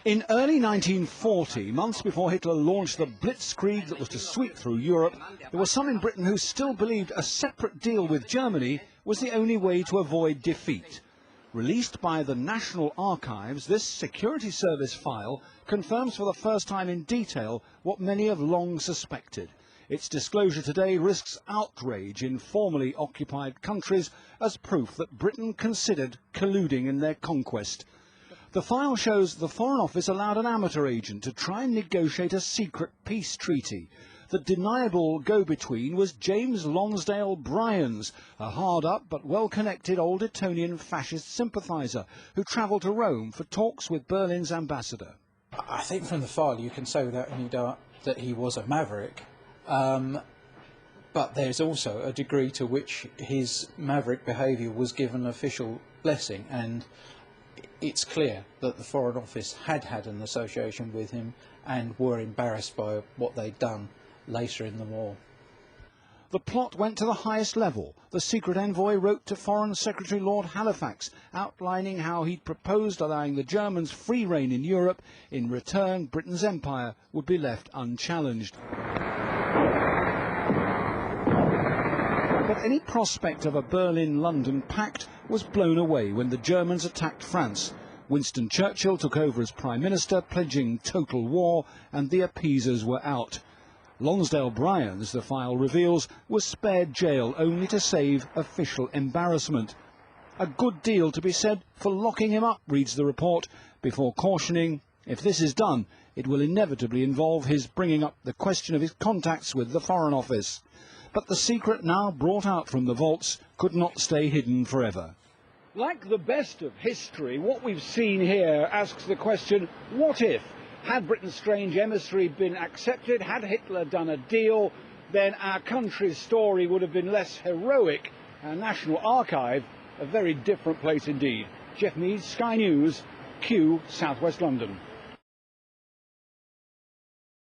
In early 1940, months before Hitler launched the blitzkrieg that was to sweep through Europe, there were some in Britain who still believed a separate deal with Germany was the only way to avoid defeat. Released by the National Archives, this Security Service file confirms for the first time in detail what many have long suspected. Its disclosure today risks outrage in formerly occupied countries as proof that Britain considered colluding in their conquest. The file shows the Foreign Office allowed an amateur agent to try and negotiate a secret peace treaty. The deniable go-between was James Lonsdale-Bryans, a hard-up but well-connected old Etonian fascist sympathiser who travelled to Rome for talks with Berlin's ambassador. I think from the file you can say without any doubt that he was a maverick. But there's also a degree to which his maverick behaviour was given official blessing, and it's clear that the Foreign Office had an association with him and were embarrassed by what they'd done later in the war. The plot went to the highest level. The secret envoy wrote to Foreign Secretary Lord Halifax, outlining how he'd proposed allowing the Germans free rein in Europe. In return, Britain's empire would be left unchallenged. But any prospect of a Berlin-London pact was blown away when the Germans attacked France. Winston Churchill took over as Prime Minister, pledging total war, and the appeasers were out. Lonsdale-Bryans, the file reveals, was spared jail only to save official embarrassment. A good deal to be said for locking him up, reads the report, before cautioning, if this is done, it will inevitably involve his bringing up the question of his contacts with the Foreign Office. But the secret, now brought out from the vaults, could not stay hidden forever. Like the best of history, what we've seen here asks the question, what if? Had Britain's strange emissary been accepted, had Hitler done a deal, then our country's story would have been less heroic. Our National Archive, a very different place indeed. Jeff Mead, Sky News, Kew, South West London.